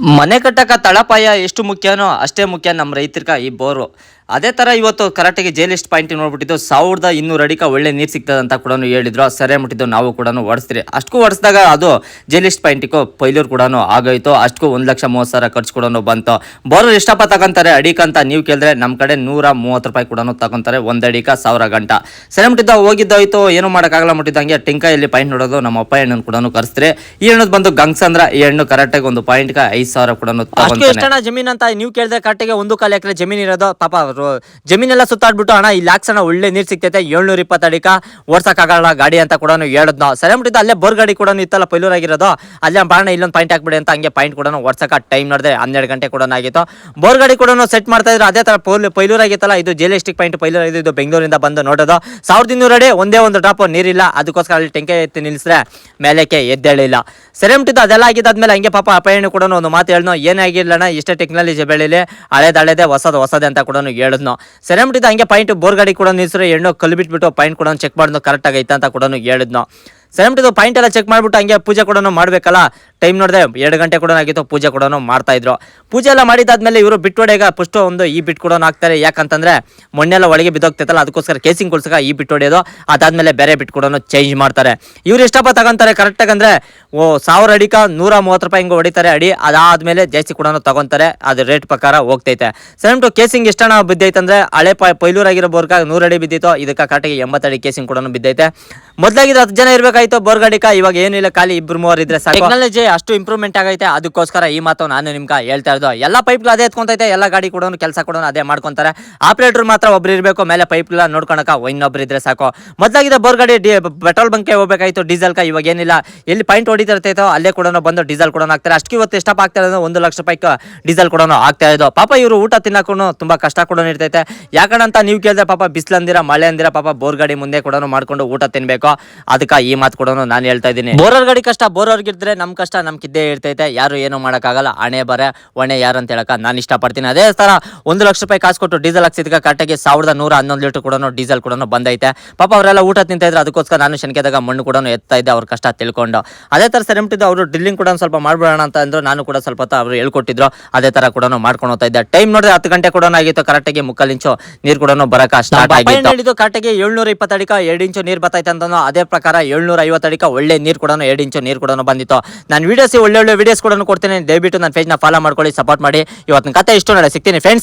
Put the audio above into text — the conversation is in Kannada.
ಮನೆ ಕಟ್ಟಕ ತಳಪಾಯ ಎಷ್ಟು ಮುಖ್ಯನೋ ಅಷ್ಟೇ ಮುಖ್ಯ ನಮ್ಮ ರೈತರಿಗೆ ಈ ಬೋರು. ಅದೇ ಥರ ಇವತ್ತು ಕರೆಕ್ಟಾಗಿ ಜೇಲಿಸ್ಟ್ ಪಾಯಿಂಟ್ ನೋಡ್ಬಿಟ್ಟಿದ್ದು 1200 ಅಡಿಕ ಒಳ್ಳೆ ನೀರು ಸಿಗ್ತದೆ ಅಂತ ಕೂಡ ಹೇಳಿದ್ರು. ಸರಿ ಮುಟ್ಟಿದ್ದು ನಾವು ಕೂಡ ಹೊಡಿಸ್ತೀರಿ. ಅಷ್ಟಕ್ಕೂ ಹೊಡಿಸಿದಾಗ ಅದು ಜೇಲಿಸ್ಟ್ ಪಾಯಿಂಟಿಗೂ ಪೈಲೂರು ಕೂಡ ಆಗೋಯ್ತು. ಅಷ್ಟಕ್ಕೂ 1,30,000 ಖರ್ಚು ಕೂಡ ಬಂತು. ಬೋರ್ ಎಷ್ಟಪ್ಪ ತಗೊಂತಾರೆ ಅಡಿಕಂತ ನೀವು ಕೇಳಿದ್ರೆ ನಮ್ಮ ಕಡೆ 130 ರೂಪಾಯಿ ಕೂಡ ತಗೊಂತಾರೆ. ಒಂದು ಅಡಿಕ 1000 ಗಂಟ. ಸರಿ ಮುಟ್ಟಿದ್ದ ಹೋಗಿದ್ದಾಯ್ತು, ಏನು ಮಾಡೋಕ್ಕಾಗಲ್ಲ. ಮುಟ್ಟಿದ್ದಂಗೆ ಟೆಂಕಾಯಲ್ಲಿ ಪಾಯಿಂಟ್ ನೋಡೋದು ನಮ್ಮ ಅಪ್ಪ ಹೆಣ್ಣನ್ನು ಕೂಡ ಕರೆಸ್ತಾರೆ. ಈ ಹೆಣ್ಣು ಬಂದು ಗಂಗ್ಸಂದ್ರ ಈ ಹೆಣ್ಣು ಕರೆಕ್ಟಾಗಿ ಒಂದು ಪಾಯಿಂಟ್ಗೆ 5,000 ಕೂಡ ಎಷ್ಟು ಜಮೀನ್ ಅಂತ ನೀವು ಕೇಳಿದ್ರೆ ಕರೆಕ್ಟಾಗಿ 1.25 ಎಕರೆ ಜಮೀನ್ ಇರೋದು. ಪಾಪ ಜಮೀನೆಲ್ಲ ಸುತ್ತಾಡ್ಬಿಟ್ಟು ಅಣ್ಣ ಇಲ್ಲಿ ಹಾಕ್ಸೋಣ ಒಳ್ಳೆ ನೀರು ಸಿಗ್ತೈತೆ 720 ಅಡಿಕ ಓಡ್ಸಕ್ಕಾಗಲ್ಲ ಗಾಡಿ ಅಂತ ಕೂಡ ಹೇಳಿದ್ನೋ. ಸರಿ ಮುಟ್ಟಿದ್ದು ಅಲ್ಲೇ ಬೋರ್ ಗಾಡಿ ಕೂಡ ಇತ್ತಲ್ಲ ಪೈಲೂರ್ ಆಗಿರೋದು, ಅಲ್ಲೇ ಬಾಣ ಇಲ್ಲೊಂದು ಪಾಯಿಂಟ್ ಹಾಕ್ಬಿಡಿ ಅಂತ ಹಂಗೆ ಪಾಯಿಂಟ್ ಕೂಡ ಓಡ್ಸಕ್ಕೆ ಟೈಮ್ ನೋಡಿದೆ 12 ಗಂಟೆ ಕೂಡ ಆಗಿತ್ತು. ಬೋರ್ ಗಾಡಿ ಕೂಡ ಸೆಟ್ ಮಾಡ್ತಾ ಇದ್ರು. ಅದೇ ತರ ಪೈಲೂರ್ ಆಗಿತ್ತಲ್ಲ, ಇದು ಜೇಲಿಸ್ಟಿಕ್ ಪಾಯಿಂಟ್ ಪೈಲೂರ್ ಇದು ಬೆಂಗಳೂರಿಂದ ಬಂದು ನೋಡೋದು. 1200 ಅಡಿ ಒಂದೇ ಒಂದು ಡ್ರಾಪ್ ನೀರಿಲ್ಲ, ಅದಕ್ಕೋಸ್ಕರ ಅಲ್ಲಿ ಟೆಂಕೆ ಎತ್ತಿ ನಿಲ್ಲಿಸಿದ್ರೆ ಮೇಲಕ್ಕೆ ಎದ್ದೇಳಿಲ್ಲ. ಸರಿ ಮುಟ್ಟಿದ್ದು ಅದೆಲ್ಲ ಆಗಿದ್ದಾದ್ಮೇಲೆ ಹಂಗೆ ಪಾಪ ಅಪ್ಪಯ್ಯನು ಕೂಡ ಒಂದು ಮಾತು ಹೇಳಿದ್ನೋ, ಏನೇ ಆಗಿರ್ಲಣ್ಣ ಇಷ್ಟೇ ಟೆಕ್ನಾಲಜಿ ಬೆಳೆಯಲ್ಲಿ ಹಳೇದೇ ಹೊಸದೇ ಅಂತ ಕೂಡ ಹೇಳಿದ್ನೋ. ಸರಿ ಮುಟ್ಟಿದ್ದು ಹಂಗೆ ಪಾಯಿಂಟ್ ಬೋರ್ ಗಾಡಿ ಕೂಡ ನಿಲ್ಸಿದ್ರೆ ಹೆಣ್ಣು ಕಲ್ಲು ಬಿಟ್ಬಿಟ್ಟು ಪಾಯಿಂಟ್ ಕೂಡ ಚೆಕ್ ಮಾಡಿದ್ನು ಕರೆಕ್ಟ್ ಆಗೈತೆ ಅಂತ ಕೂಡ ಹೇಳಿದ್ನೋ. ಸರಿ ಮುಟ್ಟಿದ್ದು ಪಾಯಿಂಟ್ ಎಲ್ಲ ಚೆಕ್ ಮಾಡ್ಬಿಟ್ಟು ಹಂಗೆ ಪೂಜೆ ಕೂಡ ಮಾಡ್ಬೇಕಲ್ಲ. ಟೈಮ್ ನೋಡಿದೆ 2 ಗಂಟೆ ಕೂಡ ಆಗಿತ್ತು. ಪೂಜೆ ಕೂಡ ಮಾಡ್ತಾ ಇದ್ರು. ಪೂಜೆ ಎಲ್ಲ ಮಾಡಿದಾದ್ಮೇಲೆ ಇವರು ಬಿಟ್ಟೊಡೆಗ ಫಸ್ಟ್ ಒಂದು ಈ ಬಿಟ್ ಕೂಡ ಹಾಕ್ತಾರೆ. ಯಾಕಂತಂದ್ರೆ ಮಣ್ಣೆಲ್ಲ ಒಳಗೆ ಬಿದ್ದೋಗ್ತೈತಲ್ಲ, ಅದಕ್ಕೋಸ್ಕರ ಕೇಸಿಂಗ್ ಕೊಡ್ಸಕ ಈ ಬಿಟ್ ಹೊಡೆಯೋದು. ಅದಾದ್ಮೇಲೆ ಬೇರೆ ಬಿಟ್ ಕೂಡ ಚೇಂಜ್ ಮಾಡ್ತಾರೆ. ಇವ್ರು ಎಷ್ಟಪ್ಪ ತಗೊಂತಾರೆ ಕರೆಕ್ಟಾಗಿ ಅಂದ್ರೆ 1000 ಅಡಿಕ 130 ರೂಪಾಯಿ ಹಿಂಗೆ ಹೊಡಿತಾರೆ ಅಡಿ. ಅದಾದ್ಮೇಲೆ ಜಾಸ್ತಿ ಕೂಡ ತಗೊಂತಾರೆ, ಅದು ರೇಟ್ ಪ್ರಕಾರ ಹೋಗ್ತೈತೆ. ಸೇಮ್ ಟು ಕೇಸಿಂಗ್ ಎಷ್ಟಣ ಬಿದ್ದೈತೆ ಅಂದ್ರೆ ಹಳೆ ಪೈಲೂರ್ ಆಗಿರೋ ಬೋರ್ಗ 100 ಅಡಿ ಬಿದ್ದಿತ್ತು, ಇದಕ್ಕೆ ಕರೆಕ್ಟಾಗಿ 80 ಅಡಿ ಕೇಸಿಂಗ್ ಕೂಡ ಬಿದ್ದೈತೆ. ಮೊದಲಾಗಿದ್ದು 10 ಜನ ಇರಬೇಕಾಯ್ತು ಬೋರ್ ಗಾಡಿಕ, ಇವಾಗ ಏನಿಲ್ಲ ಖಾಲಿ 2-3 ಇದ್ರೆ ಸಾಕು. ಟೆಕ್ನಾಲಜಿ ಅಷ್ಟು ಇಂಪ್ರೂವ್ಮೆಂಟ್ ಆಗೈತೆ, ಅದಕ್ಕೋಸ್ಕರ ಈ ಮಾತು ನಾನು ನಿಮ್ಗೆ ಹೇಳ್ತಾ ಇರೋದು. ಎಲ್ಲ ಪೈಪ್ಗಳು ಅದೇ ಎತ್ಕೊಂತೈತೆ, ಎಲ್ಲ ಗಾಡಿ ಕೂಡ ಕೆಲಸ ಕೂಡ ಅದೇ ಮಾಡ್ಕೊಂತಾರೆ. ಆಪರೇಟರ್ ಮಾತ್ರ ಒಬ್ರು ಇರಬೇಕು, ಮೇಲೆ ಪೈಪ್ಗಳ ನೋಡ್ಕೊಳಕ ಇನ್ನೊಬ್ರು ಇದ್ರೆ ಸಾಕು. ಮೊದಲಾಗಿದ್ದ ಬೋರ್ ಗಾಡಿ ಪೆಟ್ರೋಲ್ ಬಂಕ್ಗೆ ಹೋಗ್ಬೇಕಾಯ್ತು ಡೀಸೆಲ್ ಇವಾಗ ಏನಿಲ್ಲ, ಎಲ್ಲಿ ಪಾಯಿಂಟ್ ಹೊಡಿತಿರ್ತೈತೋ ಅಲ್ಲೇ ಕೂಡ ಬಂದು ಡೀಸೆಲ್ ಕೂಡ ಹಾಕ್ತಾರೆ. ಅಷ್ಟು ಇವತ್ತು ಎಷ್ಟಪ್ಪ ಆಗ್ತಾ ಇರೋದು 1 ಲಕ್ಷ ರೂಪಾಯಿ ಡೀಸೆಲ್ ಕೂಡ ಆಗ್ತಾ ಇರೋದು. ಪಾಪ ಇವರು ಊಟ ತಿನ್ನಕ್ಕೂ ತುಂಬಾ ಕಷ್ಟ ಕೂಡ ಇರ್ತೈತೆ. ಯಾಕಂತ ನೀವು ಕೇಳಿದ್ರೆ ಪಾಪ ಬಿಸಿಲಂದಿರ ಮಳೆ ಅಂದಿರ ಪಾಪ ಬೋರ್ ಗಾಡಿ ಮುಂದೆ ಕೂಡ ಮಾಡ್ಕೊಂಡು ಊಟ ತಿನ್ಬೇಕು. ಅದಕ್ಕೆ ಈ ಮಾತು ಕೂಡ ನಾನು ಹೇಳ್ತಾ ಇದ್ದೀನಿ. ಬೋರರ್ ಗಾಡಿ ಕಷ್ಟ ಬೋರರ್ಗಿದ್ರೆ ನಮ್ ಕಷ್ಟ ನಮ್ಗಿದ್ದೇ ಇರ್ತೈತೆ. ಯಾರು ಏನು ಮಾಡೋಕ್ಕಾಗಲ್ಲ. ಹಣೆ ಬರೆ ಹೊಣೆ ಯಾರು ಅಂತ ಹೇಳಕ ನಾನು ಇಷ್ಟಪಡ್ತೀನಿ. ಅದೇ ತರ 1 ಲಕ್ಷ ರೂಪಾಯಿ ಕಾಸು ಕೊಟ್ಟು ಡೀಸೆಲ್ ಹಾಕ್ಸಿದ್ಕ ಕರೆಕ್ಟಾಗಿ 1111 ಲೀಟರ್ ಕೂಡ ಡೀಸೆಲ್ ಕೂಡ ಬಂದೈತೆ. ಪಾಪ ಅವರೆಲ್ಲ ಊಟ ತಿಂತ ಇದ್ರೆ, ಅದಕ್ಕೋಸ್ಕರ ನಾನು ಶನಿಕೆದಾಗ ಮಣ್ಣು ಕೂಡ ಎತ್ತಾ ಇದ್ದೆ ಅವ್ರ ಕಷ್ಟ ತಿಳ್ಕೊಂಡು. ಅದೇ ತರ ಸೆರೆಮಟ್ಟಿದ್ದು ಅವರು ಡ್ರಿಲ್ಲಿಂಗ್ ಕೂಡ ಸ್ವಲ್ಪ ಮಾಡ್ಬಿಡೋಣ ಅಂತ ಅಂದ್ರು. ನಾನು ಕೂಡ ಸ್ವಲ್ಪ ಅವರು ಹೇಳ್ಕೊಟ್ಟಿದ್ರು, ಅದೇ ತರ ಕೂಡ ಮಾಡ್ಕೊಂಡು ಹೋಗ್ತಾ ಇದ್ದೆ. ಟೈಮ್ ನೋಡಿದ್ರೆ 10 ಗಂಟೆ ಕೂಡ ಆಗಿತ್ತು. ಕರೆಕ್ಟಾಗಿ 3/4 ಇಂಚು ನೀರು ಕೂಡ ಬರಕ ಸ್ಟಾರ್ಟ್ ಆಗಿತ್ತು. ಕರೆಕ್ಟಾಗಿ 720 ಅಡಿಕ 2 ಇಂಚು ನೀರು ಬರ್ತೈತೆ ಅಂತ. ಅದೇ ಪ್ರಕಾರ 750 ಅಡಿಕ ಒಳ್ಳೆ ನೀರು ಕೂಡ 2 ಇಂಚು ನೀರು ಕೂಡ ಬಂದಿತ್ತು. ನಾನು ವಿಡಿಯೋಸ್ ಒಳ್ಳೆ ವಿಡಿಯೋಸ್ ಕೂಡ ಕೊಡ್ತೀನಿ. ದಯವಿಟ್ಟು ನನ್ನ ಪೇಜ್ನ ಫಾಲೋ ಮಾಡ್ಕೊಳ್ಳಿ, ಸಪೋರ್ಟ್ ಮಾಡಿ. ಇವತ್ತಿನ ಕತೆ ಇಷ್ಟು ನಾಳೆ ಸಿಗ್ತೀನಿ ಫ್ರೆಂಡ್ಸ್.